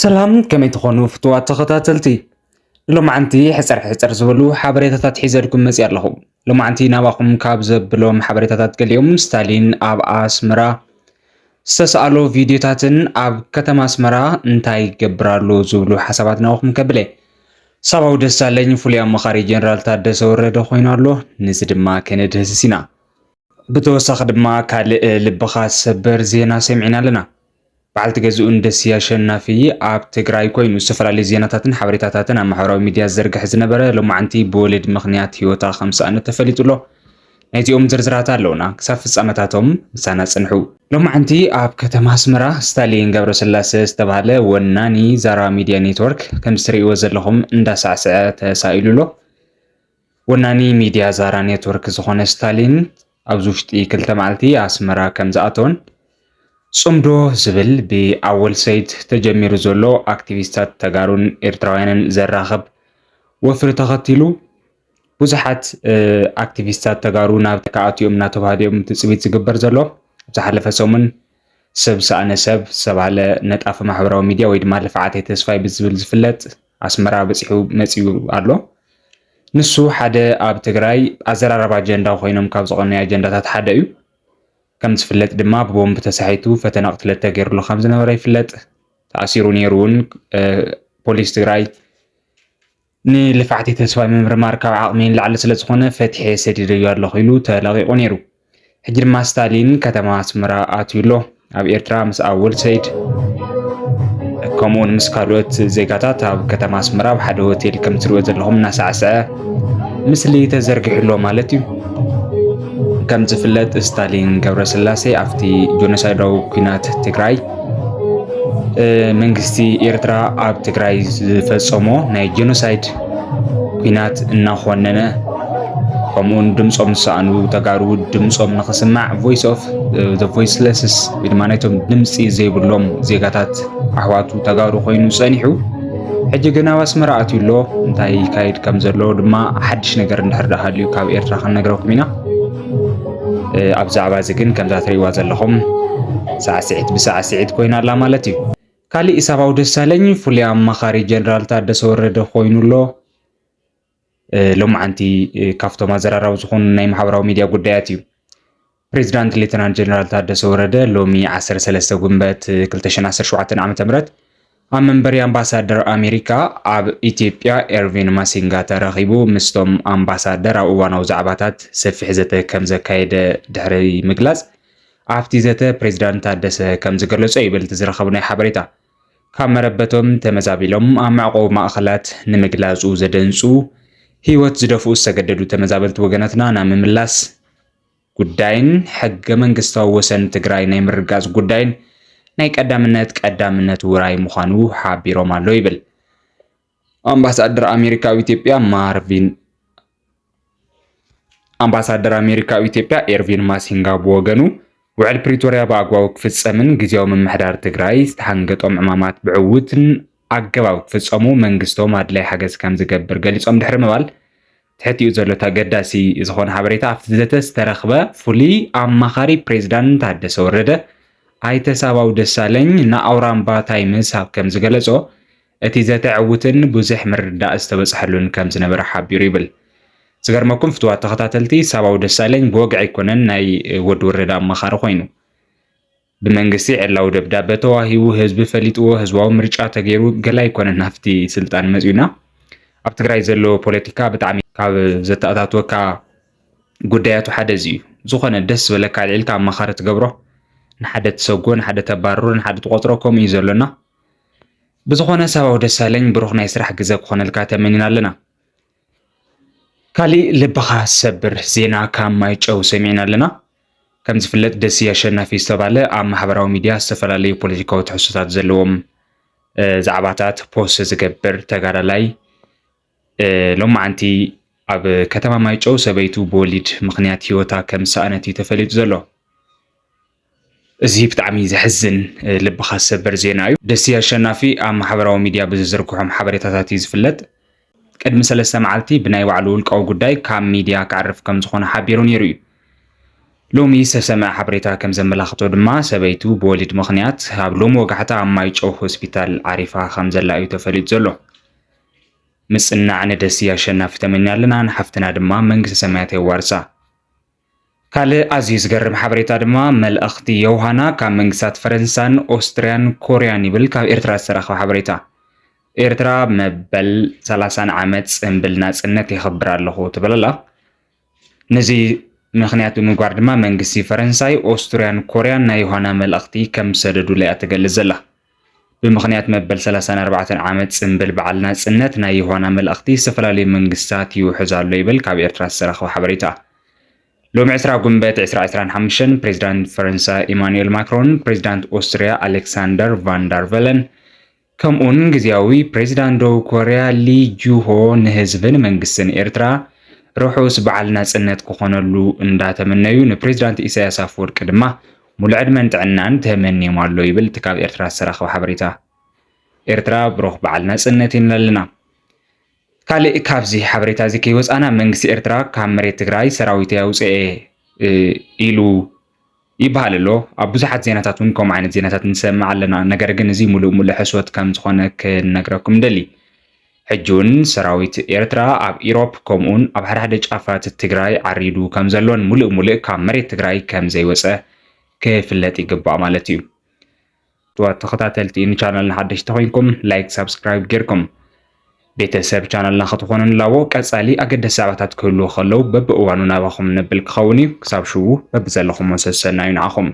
ሰላም ከመይ ትኾኑ ፍትዋት ተኸታተልቲ ሎማዓንቲ ሕፅር ዝበሉ ሓበሬታታት ሒዘልኩም መፅእ ኣለኹ። ሎማዓንቲ ናባኹም ካብ ዘብሎም ሓበሬታታት ገሊኦም ስታሊን ኣብ ኣስመራ ዝተሰኣሎ ቪድዮታትን ኣብ ከተማ ኣስመራ እንታይ ይገብራሉ ዝብሉ ሓሳባት ናባኹም ከብለ ሳባው ደሳለኝ ፍሉይ ኣማኻሪ ጀነራል ታደሰ ወረደ ኮይኑ ኣሎ። ነዚ ድማ ከነድህስስ ኢና። ብተወሳኺ ድማ ካልእ ልብኻ ሰበር ዜና ሰሚዕና ኣለና። በዓልቲ ገዝኡን ደስያ ኣሸናፊ ኣብ ትግራይ ኮይኑ ዝተፈላለዩ ዜናታትን ሓበሬታታትን ኣብ ማሕበራዊ ሚድያ ዝዘርግሕ ዝነበረ ሎማዓንቲ ብወለድ ምኽንያት ሂወታ ከም ዝሰኣነት ተፈሊጡሎ ናይዚኦም ዝርዝራት ኣለውና ክሳብ ፍጻመታቶም ምሳና ጽንሑ። ሎማዓንቲ ኣብ ከተማ ኣስመራ ስታሊን ገብረስላሴ ዝተባሃለ ወናኒ ዛራ ሚድያ ኔትወርክ ከም እትሪእዎ ዘለኹም እንዳሳዕስዐ ተሳኢሉሎ። ወናኒ ሚድያ ዛራ ኔትወርክ ዝኾነ ስታሊን ኣብዚ ውሽጢ 2 መዓልቲ ኣስመራ ከም ዝኣተወን ጽምዶ ዝብል ብኣወል ሰይድ ተጀሚሩ ዘሎ ኣክቲቪስታት ተጋሩን ኤርትራውያንን ዘራኽብ ወፍሪ ተኸቲሉ ብዙሓት ኣክቲቪስታት ተጋሩ ናብ ተካኣትዮም እናተባህልዮም ትፅቢት ዝግበር ዘሎ ዝሓለፈ ሰሙን ሰብ ሰኣነ ሰብ ዝተባሃለ ነጣፊ ማሕበራዊ ሚድያ ወይ ድማ ልፍዓተይ ተስፋይ ብዝብል ዝፍለጥ ኣስመራ በፂሑ መፂኡ ኣሎ። ንሱ ሓደ ኣብ ትግራይ ኣዘራረባ ኣጀንዳ ኮይኖም ካብ ዝቐነዩ ኣጀንዳታት ሓደ እዩ። ከም ዝፍለጥ ድማ ብቦምብ ተሳሒቱ ፈተና ቅትለት ተገይሩሉ ከም ዝነበረ ይፍለጥ። ተኣሲሩ ነይሩ እውን ፖሊስ ትግራይ ንልፍዓተይ ተስፋይ ምምርማር ካብ ዓቕሚ ንላዕሊ ስለ ዝኾነ ፈቲሐ ሰዲደዮ ኣለኹ ኢሉ ተለቒቑ ነይሩ። ሕጂ ድማ ስታሊን ከተማ ኣስመራ ኣትዩሎ ኣብ ኤርትራ ምስ ኣወል ሰይድ ከምኡውን ምስ ካልኦት ዜጋታት ኣብ ከተማ ኣስመራ ብሓደ ሆቴል ከም ትሪእዎ ዘለኹም እናሳዕስዐ ምስሊ ተዘርጊሑሎ ማለት እዩ። ከም ዝፍለጥ ስታሊን ገብረስላሴ ኣብቲ ጆኖሳይዳዊ ኩናት ትግራይ መንግስቲ ኤርትራ ኣብ ትግራይ ዝፈጸሞ ናይ ጆኖሳይድ ኩናት እናኾነነ ከምኡውን ድምፆም ዝሰኣኑ ተጋሩ ድምፆም ንኽስማዕ ቮይስ ኦፍ ዘ ቮይስለስስ ወይ ድማ ናይቶም ድምፂ ዘይብሎም ዜጋታት ኣሕዋቱ ተጋሩ ኮይኑ ፀኒሑ ሕጂ ግን ኣብ ኣስመራ ኣትዩሎ እንታይ ይካየድ ከም ዘሎ ድማ ሓድሽ ነገር እንድሕር ሃልዩ ካብ ኤርትራ ክንነግረኩም ኢና። ኣብ ዛዕባ እዚ ግን ከምዛ ትሪእዋ ዘለኹም ሳዕስዒት ብሳዕስዒት ኮይና ኣላ ማለት እዩ። ካሊእ ሳባው ደሳለኝ ፍሉይ ኣማኻሪ ጀነራል ታደሰ ወረደ ኮይኑሎ ሎማዓንቲ ካብቶም ኣዘራራቢ ዝኾኑ ናይ ማሕበራዊ ሚድያ ጉዳያት እዩ። ፕሬዚዳንት ሌተናንት ጀነራል ታደሰ ወረደ ሎሚ 13 ጉንበት 2017 ዓ.ም ኣብ መንበሪ ኣምባሳደር ኣሜሪካ ኣብ ኢትዮጵያ ኤርቪን ማሲንጋ ተረኺቡ ምስቶም ኣምባሳደር ኣብ እዋናዊ ዛዕባታት ሰፊሕ ዘተ ከም ዘካየደ ድሕሪ ምግላጽ ኣብቲ ዘተ ፕሬዚዳንት ታደሰ ከም ዝገለጾ ይበልቲ ዝረኸቡ ናይ ሓበሬታ ካብ መረበቶም ተመዛቢሎም ኣብ መዕቆቢ ማእኸላት ንምግላጹ ዘደንጹ ህይወት ዝደፍኡ ዝተገደዱ ተመዛበልቲ ወገናትና ናብ ምምላስ ጉዳይን ሕገ መንግስታዊ ወሰን ትግራይ ናይ ምርጋጽ ጉዳይን ናይ ቀዳምነት ውራይ ምዃኑ ሓቢሮም ኣሎ ይብል ኣምባሳደር ኣሜሪካ ኣብ ኢትዮጵያ ኤርቪን ማሲንጋ ብወገኑ ውዕል ፕሪቶርያ ብኣግባቡ ክፍጸምን ግዜያዊ ምምሕዳር ትግራይ ዝተሓንገጦም ዕማማት ብዕውትን ኣገባብ ክፍጸሙ መንግስቶም ኣድላይ ሓገዝ ከም ዝገብር ገሊጾም ድሕሪ ምባል ትሕቲኡ ዘሎ ተገዳሲ ዝኾነ ሓበሬታ ኣብቲ ዘተ ዝተረኽበ ፍሉይ ኣማኻሪ ፕሬዚዳንት ታደሰ ወረደ ኣይተ ሳባው ደሳለኝ ንኣውራምባ ታይምስ ኣብ ከም ዝገለጾ እቲ ዘተ ዕውትን ብዙሕ ምርዳእ ዝተበፅሐሉን ከም ዝነበረ ሓቢሩ ይብል። ዝገርመኩም ፍትዋት ተኸታተልቲ ሳባው ደሳለኝ ብወግዒ ኣይኮነን ናይ ወዲ ወረዳ ኣማኻሪ ኮይኑ ብመንግስቲ ዕላዊ ደብዳቤ ተዋሂቡ ህዝቢ ፈሊጥዎ ህዝባዊ ምርጫ ተገይሩ ገላ ኣይኮነን ናብቲ ስልጣን መፅዩና ኣብ ትግራይ ዘሎ ፖለቲካ ብጣዕሚ ካብ ዘተኣታትወካ ጉዳያቱ ሓደ እዚ እዩ። ዝኾነ ደስ ዝበለካ ልዒልካ ኣማኻሪ ትገብሮ ንሓደ ትሰጎ ንሓደ ተባርሮ ንሓደ ትቆጥሮ ከምኡ እዩ ዘሎና። ብዝኾነ ሳባው ደሳለኝ ብሩኽ ናይ ስራሕ ግዜ ክኾነልካ ተመኒና ኣለና። ካሊእ ልብኻ ሰብር ዜና ካብ ማይጨው ሰሚዕና ኣለና። ከም ዝፍለጥ ደስያ ኣሸናፊ ዝተባሃለ ኣብ ማሕበራዊ ሚድያ ዝተፈላለዩ ፖለቲካዊ ትሕዝቶታት ዘለዎም ዛዕባታት ፖስት ዝገብር ተጋዳላይ ሎማዓንቲ ኣብ ከተማ ማይጨው ሰበይቱ ብወሊድ ምኽንያት ሂወታ ከም ዝሰኣነት እዩ ተፈሊጡ ዘሎ። እዚ ብጣዕሚ ዘሕዝን ልብኻ ሰበር ዜና እዩ። ደስያ ኣሸናፊ ኣብ ማሕበራዊ ሚድያ ብዝዝርግሖም ሓበሬታታት እዩ ዝፍለጥ። ቅድሚ 3 መዓልቲ ብናይ ባዕሉ ውልቃዊ ጉዳይ ካብ ሚድያ ክዓርፍ ከም ዝኾነ ሓቢሩ ነይሩ እዩ። ሎሚ ሰሰማዕ ሓበሬታ ከም ዘመላኽቶ ድማ ሰበይቱ ብወሊድ ምኽንያት ኣብ ሎሚ ወጋሕታ ኣብ ማይጨው ሆስፒታል ዓሪፋ ከም ዘላ እዩ ተፈሊጡ ዘሎ። ምጽናዕ ንደሲ ኣሸናፊ ተመኛ ኣለና ንሓፍትና ድማ መንግስቲ ሰማያት የዋርሳ። ካልእ ኣዝዩ ዝገርም ሓበሬታ ድማ መልእኽቲ የውሃና ካብ መንግስታት ፈረንሳን ኦስትርያን ኮርያን ይብል ካብ ኤርትራ ዝተረኸበ ሓበሬታ። ኤርትራ መበል 30 ዓመት ጽምብል ናጽነት የኽብር ኣለኹ ትብል ኣላ። ነዚ ምክንያት ብምግባር ድማ መንግስቲ ፈረንሳይ ኦስትርያን ኮርያን ናይ የውሃና መልእኽቲ ከም ሰደዱላ እያ ትገልጽ ዘላ። ብምክንያት መበል 34 ዓመት ጽምብል በዓል ናጽነት ናይ የውሃና መልእኽቲ ዝተፈላለዩ መንግስታት ይውሕዝ ኣሎ ይብል ካብ ኤርትራ ዝተረኸበ ሓበሬታ። ሎሚ 20 ጉንበት 2025 ፕሬዚዳንት ፈረንሳይ ኢማኑኤል ማክሮን፣ ፕሬዚዳንት ኦስትሪያ አሌክሳንደር ቫንዳር ቨለን ከምኡን ግዚያዊ ፕሬዚዳንት ደቡብ ኮርያ ሊ ጁሆ ንህዝብን መንግስትን ኤርትራ ርሑስ በዓል ናጽነት ክኾነሉ እንዳተመነዩ ንፕሬዚዳንት ኢሳያስ አፈወርቂ ድማ ሙሉዕ ዕድመን ጥዕናን ተመኒዮም ኣሎ ይብል ካብ ኤርትራ ዝተረኸበ ሓበሬታ። ኤርትራ ብሩኽ በዓል ናጽነት ይብለና ኣለና። ካልእ ካብዚ ሓበሬታ እዚ ከይወፃና መንግስቲ ኤርትራ ካብ መሬት ትግራይ ሰራዊት ያውፅአ ኢሉ ይበሃል ኣሎ። ኣብ ብዙሓት ዜናታት እውን ከምኡ ዓይነት ዜናታት ንሰምዕ ኣለና። ነገር ግን እዚ ሙሉእ ሕሶት ከም ዝኾነ ክነግረኩም ደሊ። ሕጂ እውን ሰራዊት ኤርትራ ኣብ ኢሮፕ ከምኡን ኣብ ሓደ ጫፋት ትግራይ ዓሪዱ ከም ዘሎን ሙሉእ ካብ መሬት ትግራይ ከም ዘይወፀ ክፍለጥ ይግባእ ማለት እዩ። ተኸታተልቲ ንቻናልና ሓደሽቲ ኮይንኩም ላይክ ሰብስክራይብ ጌርኩም ቤተሰብ ቻናልና ክትኾኑ ንላቦ ቀጻሊ ኣገደስቲ ዛዕባታት ክህልዉ ከለዉ በብእዋኑ ናባኹም ነብል ክኸውን እዩ። ክሳብ ሽዑ በብዘለኹም ወሰሰና እዩ ንዓኹም።